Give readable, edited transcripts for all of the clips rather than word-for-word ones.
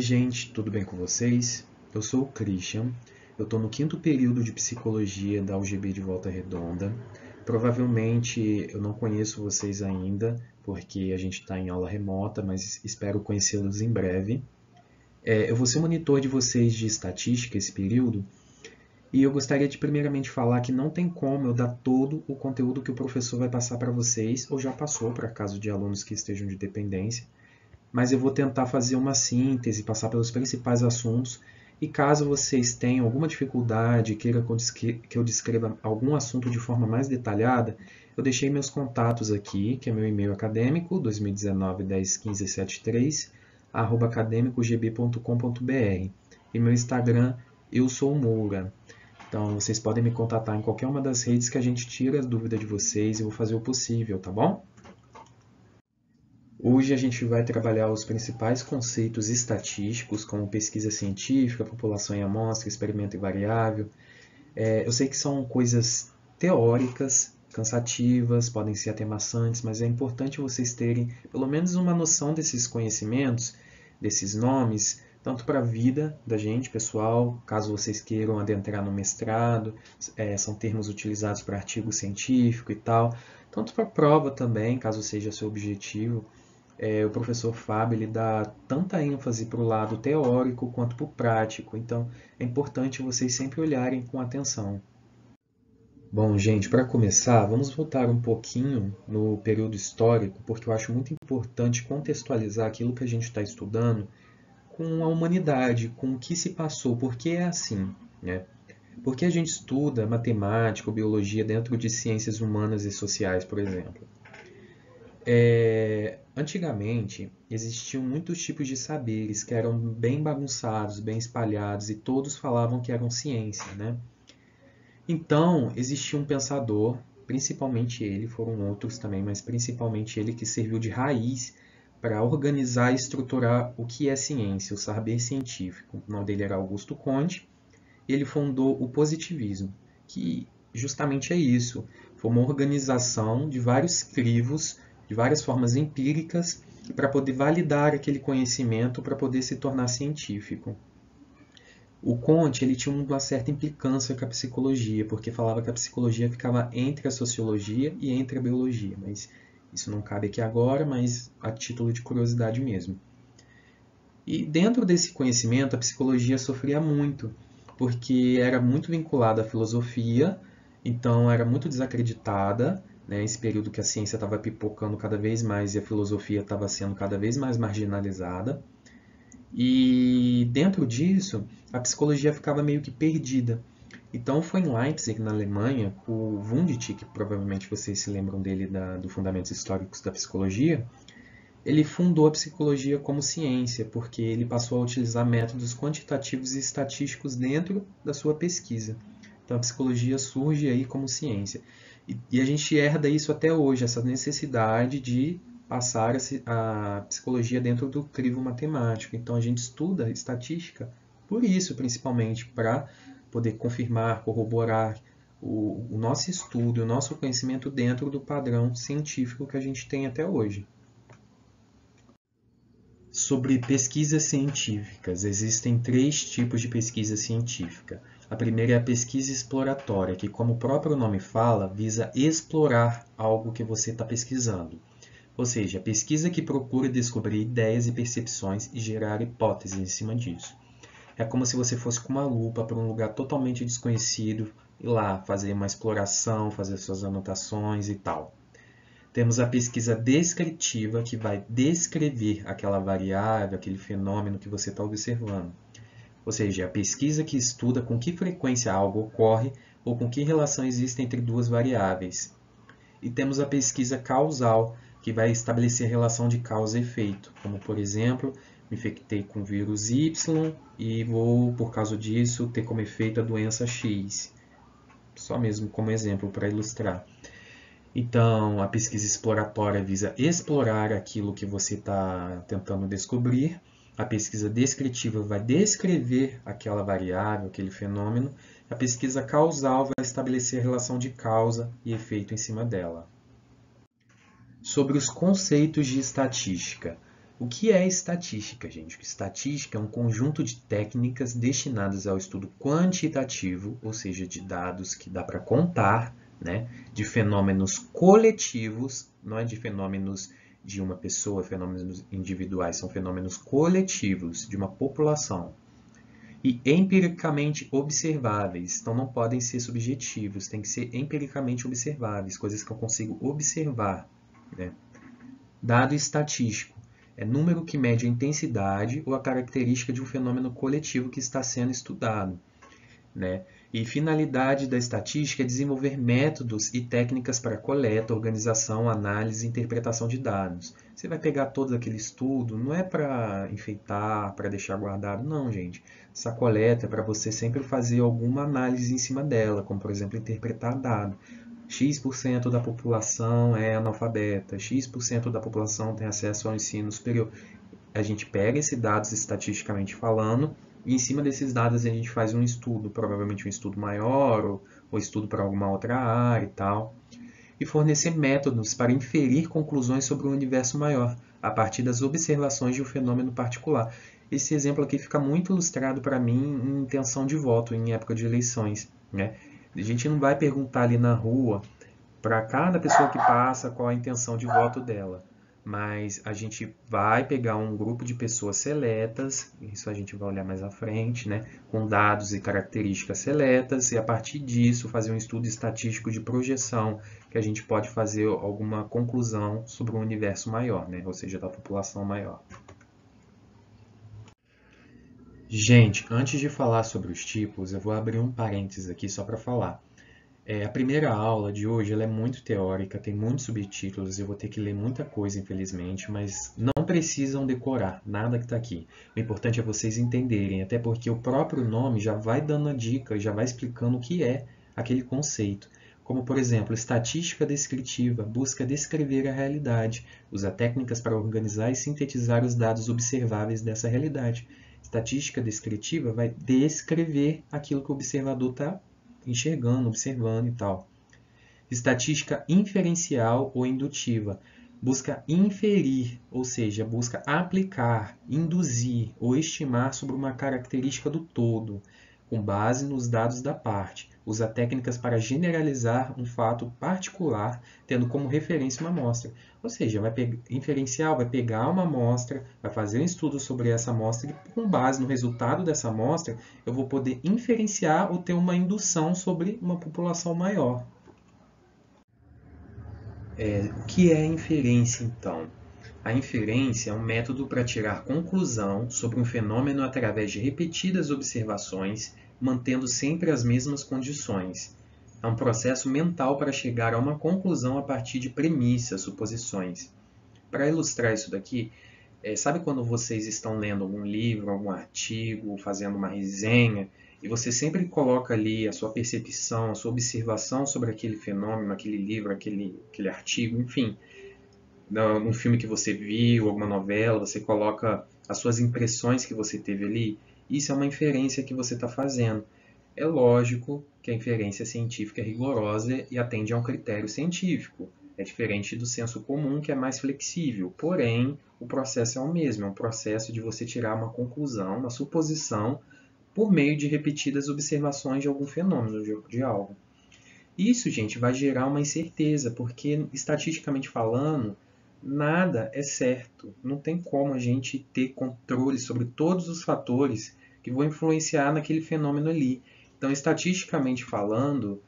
gente, tudo bem com vocês? Eu sou o Christian, eu estou no 5º período de Psicologia da UGB de Volta Redonda. Provavelmente eu não conheço vocês ainda, porque a gente está em aula remota, mas espero conhecê-los em breve. Eu vou ser o monitor de vocês de Estatística esse período, e eu gostaria de primeiramente falar que não tem como eu dar todo o conteúdo que o professor vai passar para vocês, ou já passou para caso de alunos que estejam de dependência, mas eu vou tentar fazer uma síntese, passar pelos principais assuntos, e caso vocês tenham alguma dificuldade, queira que eu descreva algum assunto de forma mais detalhada, eu deixei meus contatos aqui, que é meu e-mail acadêmico, 2019-101573, @academicogb.com.br, e meu Instagram, eu sou o Moura. Então, vocês podem me contatar em qualquer uma das redes que a gente tira as dúvidas de vocês e eu vou fazer o possível, tá bom? Hoje a gente vai trabalhar os principais conceitos estatísticos, como pesquisa científica, população em amostra, experimento e variável. Eu sei que são coisas teóricas, cansativas, podem ser até maçantes, mas é importante vocês terem pelo menos uma noção desses conhecimentos, desses nomes, tanto para a vida da gente, pessoal, caso vocês queiram adentrar no mestrado, são termos utilizados para artigo científico e tal, tanto para a prova também, caso seja seu objetivo. O professor Fábio ele dá tanta ênfase para o lado teórico quanto para o prático, então é importante vocês sempre olharem com atenção. Bom, gente, para começar, vamos voltar um pouquinho no período histórico, porque eu acho muito importante contextualizar aquilo que a gente está estudando com a humanidade, com o que se passou, porque é assim, né? Porque a gente estuda matemática ou biologia dentro de ciências humanas e sociais, por exemplo. Antigamente, existiam muitos tipos de saberes que eram bem bagunçados, bem espalhados, e todos falavam que eram ciência, né? Então, existia um pensador, principalmente ele, foram outros também, mas principalmente ele que serviu de raiz para organizar e estruturar o que é ciência, o saber científico. O nome dele era Augusto Comte, e ele fundou o positivismo, que justamente é isso, foi uma organização de vários crivos, de várias formas empíricas, para poder validar aquele conhecimento, para poder se tornar científico. O Comte ele tinha uma certa implicância com a psicologia, porque falava que a psicologia ficava entre a sociologia e entre a biologia, mas isso não cabe aqui agora, mas a título de curiosidade mesmo. E dentro desse conhecimento, a psicologia sofria muito, porque era muito vinculada à filosofia, então era muito desacreditada, né, esse período que a ciência estava pipocando cada vez mais e a filosofia estava sendo cada vez mais marginalizada. E dentro disso, a psicologia ficava meio que perdida. Então foi em Leipzig, na Alemanha, o Wundt, que provavelmente vocês se lembram dele do Fundamentos Históricos da Psicologia, ele fundou a psicologia como ciência, porque ele passou a utilizar métodos quantitativos e estatísticos dentro da sua pesquisa. Então a psicologia surge aí como ciência. E a gente herda isso até hoje, essa necessidade de passar a psicologia dentro do crivo matemático. Então a gente estuda estatística por isso, principalmente, para poder confirmar, corroborar o nosso estudo, o nosso conhecimento dentro do padrão científico que a gente tem até hoje. Sobre pesquisas científicas, existem 3 tipos de pesquisa científica. A primeira é a pesquisa exploratória, que, como o próprio nome fala, visa explorar algo que você está pesquisando. Ou seja, a pesquisa que procura descobrir ideias e percepções e gerar hipóteses em cima disso. É como se você fosse com uma lupa para um lugar totalmente desconhecido e lá fazer uma exploração, fazer suas anotações e tal. Temos a pesquisa descritiva, que vai descrever aquela variável, aquele fenômeno que você está observando. Ou seja, a pesquisa que estuda com que frequência algo ocorre ou com que relação existe entre duas variáveis. E temos a pesquisa causal, que vai estabelecer a relação de causa e efeito, como por exemplo, me infectei com o vírus Y e vou, por causa disso, ter como efeito a doença X. Só mesmo como exemplo para ilustrar. Então, a pesquisa exploratória visa explorar aquilo que você está tentando descobrir. A pesquisa descritiva vai descrever aquela variável, aquele fenômeno. A pesquisa causal vai estabelecer a relação de causa e efeito em cima dela. Sobre os conceitos de estatística. O que é estatística, gente? Estatística é um conjunto de técnicas destinadas ao estudo quantitativo, ou seja, de dados que dá para contar, né? De fenômenos coletivos, não é de fenômenos de uma pessoa, fenômenos individuais, são fenômenos coletivos de uma população. E empiricamente observáveis, então não podem ser subjetivos, tem que ser empiricamente observáveis, coisas que eu consigo observar, né? Dado estatístico é número que mede a intensidade ou a característica de um fenômeno coletivo que está sendo estudado, né? E finalidade da estatística é desenvolver métodos e técnicas para coleta, organização, análise e interpretação de dados. Você vai pegar todo aquele estudo, não é para enfeitar, para deixar guardado, não, gente. Essa coleta é para você sempre fazer alguma análise em cima dela, como, por exemplo, interpretar dado. X% da população é analfabeta, X% da população tem acesso ao ensino superior. A gente pega esses dados estatisticamente falando, e em cima desses dados a gente faz um estudo, provavelmente um estudo maior, ou estudo para alguma outra área e tal, e fornecer métodos para inferir conclusões sobre um universo maior, a partir das observações de um fenômeno particular. Esse exemplo aqui fica muito ilustrado para mim em intenção de voto, em época de eleições, né? A gente não vai perguntar ali na rua para cada pessoa que passa qual a intenção de voto dela, mas a gente vai pegar um grupo de pessoas seletas, isso a gente vai olhar mais à frente, né, com dados e características seletas, e a partir disso fazer um estudo estatístico de projeção, que a gente pode fazer alguma conclusão sobre um universo maior, né, ou seja, da população maior. Gente, antes de falar sobre os tipos, eu vou abrir um parênteses aqui só para falar. A primeira aula de hoje ela é muito teórica, tem muitos subtítulos, eu vou ter que ler muita coisa, infelizmente, mas não precisam decorar nada que está aqui. O importante é vocês entenderem, até porque o próprio nome já vai dando a dica, já vai explicando o que é aquele conceito. Como, por exemplo, estatística descritiva, busca descrever a realidade, usa técnicas para organizar e sintetizar os dados observáveis dessa realidade. Estatística descritiva vai descrever aquilo que o observador está enxergando, observando e tal. Estatística inferencial ou indutiva busca inferir, ou seja, busca aplicar, induzir ou estimar sobre uma característica do todo, com base nos dados da parte. Usa técnicas para generalizar um fato particular, tendo como referência uma amostra. Ou seja, inferencial vai pegar uma amostra, vai fazer um estudo sobre essa amostra e, com base no resultado dessa amostra, eu vou poder inferenciar ou ter uma indução sobre uma população maior. O que é a inferência, então? A inferência é um método para tirar conclusão sobre um fenômeno através de repetidas observações, mantendo sempre as mesmas condições. É um processo mental para chegar a uma conclusão a partir de premissas, suposições. Para ilustrar isso daqui, sabe quando vocês estão lendo algum livro, algum artigo, fazendo uma resenha, e você sempre coloca ali a sua percepção, a sua observação sobre aquele fenômeno, aquele livro, aquele artigo, enfim, num filme que você viu, alguma novela, você coloca as suas impressões que você teve ali, isso é uma inferência que você está fazendo. É lógico que a inferência científica é rigorosa e atende a um critério científico. É diferente do senso comum, que é mais flexível. Porém, o processo é o mesmo. É um processo de você tirar uma conclusão, uma suposição, por meio de repetidas observações de algum fenômeno, de algo. Isso, gente, vai gerar uma incerteza, porque, estatisticamente falando, nada é certo. Não tem como a gente ter controle sobre todos os fatores que vão influenciar naquele fenômeno ali. Então, estatisticamente falando,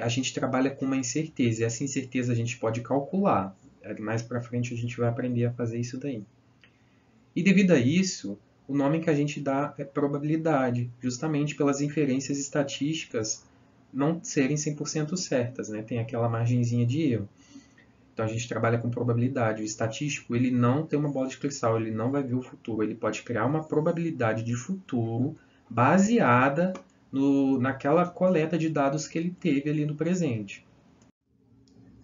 a gente trabalha com uma incerteza. E essa incerteza a gente pode calcular. Mais para frente a gente vai aprender a fazer isso daí. E devido a isso, o nome que a gente dá é probabilidade, justamente pelas inferências estatísticas não serem 100% certas, né? Tem aquela margenzinha de erro. Então a gente trabalha com probabilidade. O estatístico ele não tem uma bola de cristal, ele não vai ver o futuro. Ele pode criar uma probabilidade de futuro baseada naquela coleta de dados que ele teve ali no presente.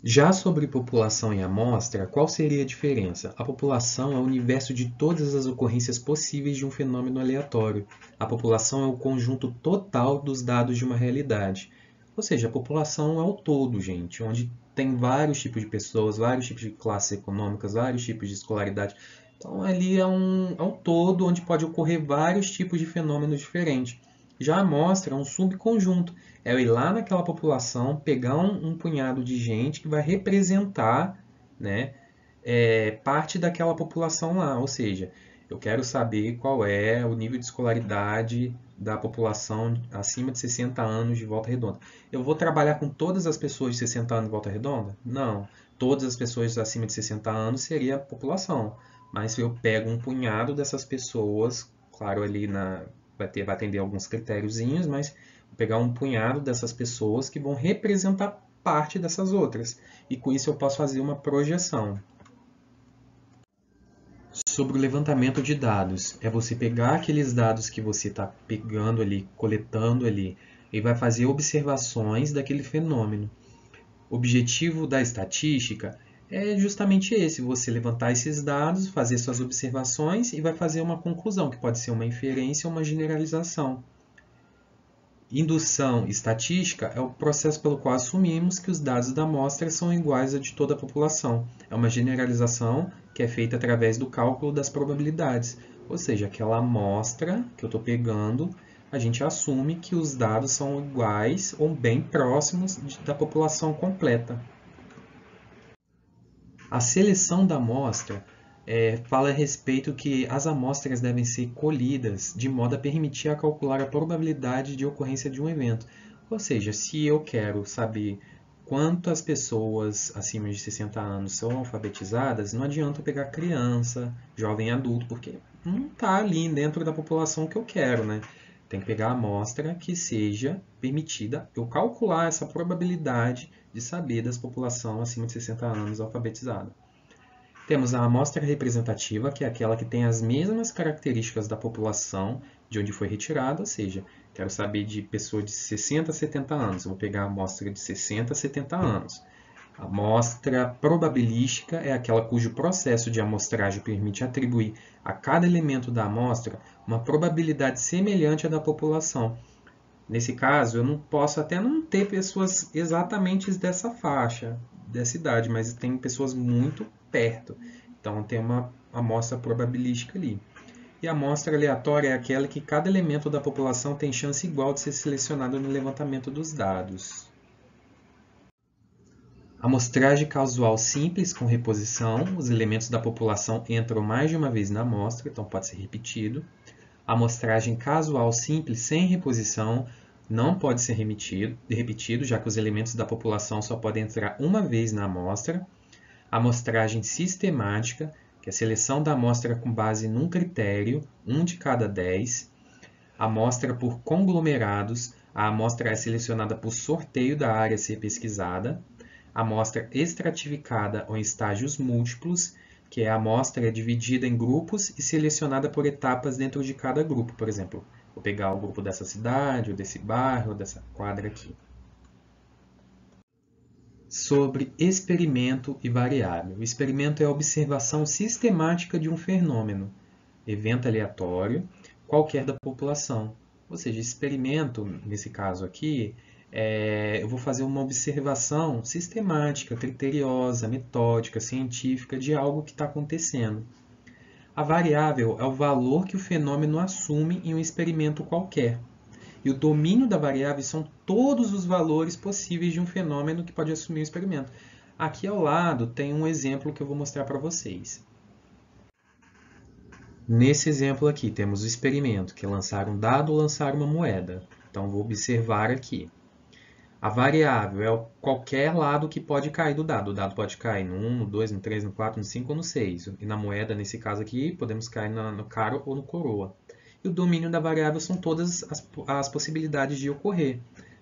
Já sobre população e amostra, qual seria a diferença? A população é o universo de todas as ocorrências possíveis de um fenômeno aleatório. A população é o conjunto total dos dados de uma realidade. Ou seja, a população é o todo, gente, onde tem vários tipos de pessoas, vários tipos de classes econômicas, vários tipos de escolaridade. Então, ali é um todo onde pode ocorrer vários tipos de fenômenos diferentes. Já a amostra é um subconjunto. É eu ir lá naquela população, pegar um punhado de gente que vai representar, né, parte daquela população lá. Ou seja, eu quero saber qual é o nível de escolaridade da população acima de 60 anos de Volta Redonda. Eu vou trabalhar com todas as pessoas de 60 anos de Volta Redonda? Não. Todas as pessoas acima de 60 anos seria a população. Mas eu pego um punhado dessas pessoas, claro, vai atender alguns critériozinhos, mas vou pegar um punhado dessas pessoas que vão representar parte dessas outras. E com isso eu posso fazer uma projeção. Sobre o levantamento de dados, é você pegar aqueles dados que você está pegando ali, coletando ali, e vai fazer observações daquele fenômeno. O objetivo da estatística é justamente esse, você levantar esses dados, fazer suas observações e vai fazer uma conclusão, que pode ser uma inferência ou uma generalização. Indução estatística é o processo pelo qual assumimos que os dados da amostra são iguais a de toda a população. É uma generalização que é feita através do cálculo das probabilidades, ou seja, aquela amostra que eu estou pegando, a gente assume que os dados são iguais ou bem próximos da população completa. A seleção da amostra fala a respeito que as amostras devem ser colhidas de modo a permitir a calcular a probabilidade de ocorrência de um evento. Ou seja, se eu quero saber quantas pessoas acima de 60 anos são alfabetizadas, não adianta eu pegar criança, jovem adulto, porque não está ali dentro da população que eu quero, né? Tem que pegar a amostra que seja permitida eu calcular essa probabilidade de saber das população acima de 60 anos alfabetizada. Temos a amostra representativa, que é aquela que tem as mesmas características da população de onde foi retirada, ou seja, quero saber de pessoa de 60 a 70 anos, eu vou pegar a amostra de 60 a 70 anos. A amostra probabilística é aquela cujo processo de amostragem permite atribuir a cada elemento da amostra uma probabilidade semelhante à da população. Nesse caso, eu não posso até não ter pessoas exatamente dessa faixa, dessa idade, mas tem pessoas muito perto. Então, tem uma amostra probabilística ali. E a amostra aleatória é aquela que cada elemento da população tem chance igual de ser selecionado no levantamento dos dados. Amostragem casual simples com reposição. Os elementos da população entram mais de uma vez na amostra, então pode ser repetido. Amostragem casual simples sem reposição não pode ser repetido, já que os elementos da população só podem entrar uma vez na amostra. Amostragem sistemática, que é a seleção da amostra com base num critério, 1 de cada 10. Amostra por conglomerados, a amostra é selecionada por sorteio da área a ser pesquisada. Amostra estratificada ou em estágios múltiplos, que a amostra é dividida em grupos e selecionada por etapas dentro de cada grupo. Por exemplo, vou pegar o grupo dessa cidade, ou desse bairro, ou dessa quadra aqui. Sobre experimento e variável. O experimento é a observação sistemática de um fenômeno, evento aleatório, qualquer da população. Ou seja, experimento, nesse caso aqui, eu vou fazer uma observação sistemática, criteriosa, metódica, científica de algo que está acontecendo. A variável é o valor que o fenômeno assume em um experimento qualquer. E o domínio da variável são todos os valores possíveis de um fenômeno que pode assumir o experimento. Aqui ao lado tem um exemplo que eu vou mostrar para vocês. Nesse exemplo aqui temos o experimento, que é lançar um dado ou lançar uma moeda. Então vou observar aqui. A variável é qualquer lado que pode cair do dado. O dado pode cair no 1, no 2, no 3, no 4, no 5 ou no 6. E na moeda, nesse caso aqui, podemos cair no caro ou no coroa. E o domínio da variável são todas as possibilidades de ocorrer.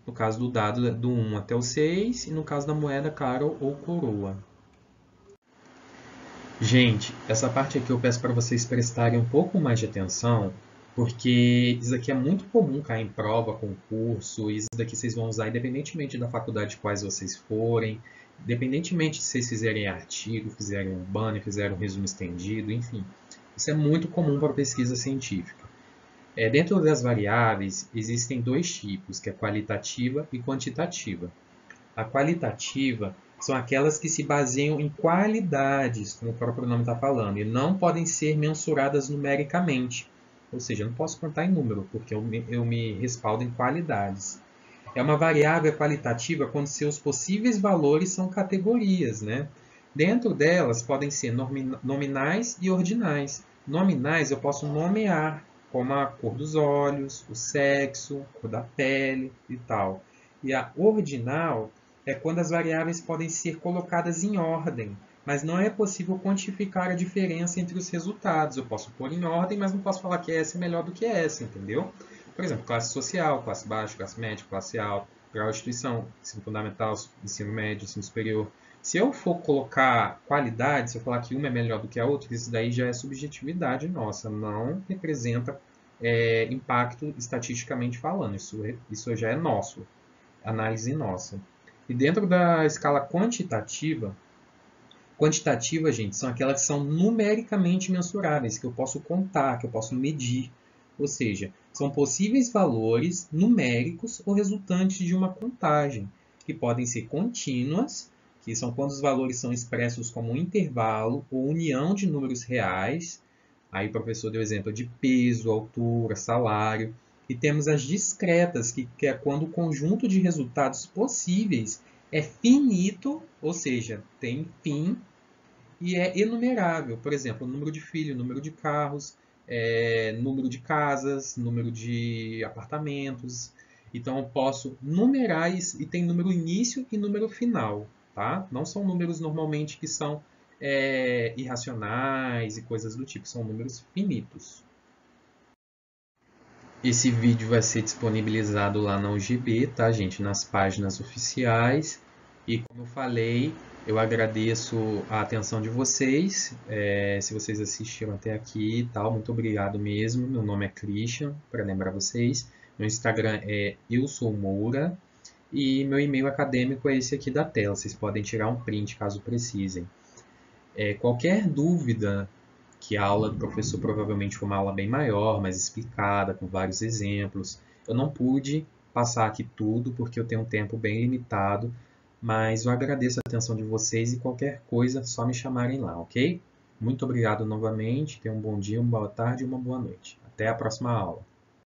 No caso do dado, do 1 até o 6, e no caso da moeda, caro ou coroa. Gente, essa parte aqui eu peço para vocês prestarem um pouco mais de atenção, porque isso aqui é muito comum cair em prova, concurso, e isso daqui vocês vão usar independentemente da faculdade de quais vocês forem, independentemente se vocês fizerem artigo, fizerem um banner, fizerem um resumo estendido, enfim. Isso é muito comum para pesquisa científica. Dentro das variáveis, existem dois tipos, que é qualitativa e quantitativa. A qualitativa são aquelas que se baseiam em qualidades, como o próprio nome está falando, e não podem ser mensuradas numericamente. Ou seja, eu não posso contar em número, porque eu me respaldo em qualidades. É uma variável qualitativa quando seus possíveis valores são categorias, né? Dentro delas podem ser nominais e ordinais. Nominais eu posso nomear, como a cor dos olhos, o sexo, a cor da pele e tal. E a ordinal é quando as variáveis podem ser colocadas em ordem, mas não é possível quantificar a diferença entre os resultados. Eu posso pôr em ordem, mas não posso falar que essa é melhor do que essa, entendeu? Por exemplo, classe social, classe baixa, classe média, classe alta, grau de instituição, ensino fundamental, ensino médio, ensino superior. Se eu for colocar qualidade, se eu falar que uma é melhor do que a outra, isso daí já é subjetividade nossa, não representa impacto estatisticamente falando. Isso já é nosso, análise nossa. E dentro da escala quantitativa, gente, são aquelas que são numericamente mensuráveis, que eu posso contar, que eu posso medir. Ou seja, são possíveis valores numéricos ou resultantes de uma contagem, que podem ser contínuas, que são quando os valores são expressos como um intervalo ou união de números reais. Aí o professor deu exemplo de peso, altura, salário. E temos as discretas, que é quando o conjunto de resultados possíveis é finito, ou seja, tem fim, e é enumerável. Por exemplo, número de filhos, número de carros, número de casas, número de apartamentos. Então, eu posso numerar isso, e tem número início e número final. Tá? Não são números normalmente que são irracionais e coisas do tipo, são números finitos. Esse vídeo vai ser disponibilizado lá na UGB, tá, gente? Nas páginas oficiais. E como eu falei, eu agradeço a atenção de vocês. Se vocês assistiram até aqui e tal, muito obrigado mesmo. Meu nome é Christian, para lembrar vocês. Meu Instagram é eusoumoura. E meu e-mail acadêmico é esse aqui da tela. Vocês podem tirar um print caso precisem. Qualquer dúvida, que a aula do professor provavelmente foi uma aula bem maior, mais explicada, com vários exemplos. Eu não pude passar aqui tudo porque eu tenho um tempo bem limitado, mas eu agradeço a atenção de vocês e qualquer coisa, só me chamarem lá, ok? Muito obrigado novamente, tenham um bom dia, uma boa tarde e uma boa noite. Até a próxima aula.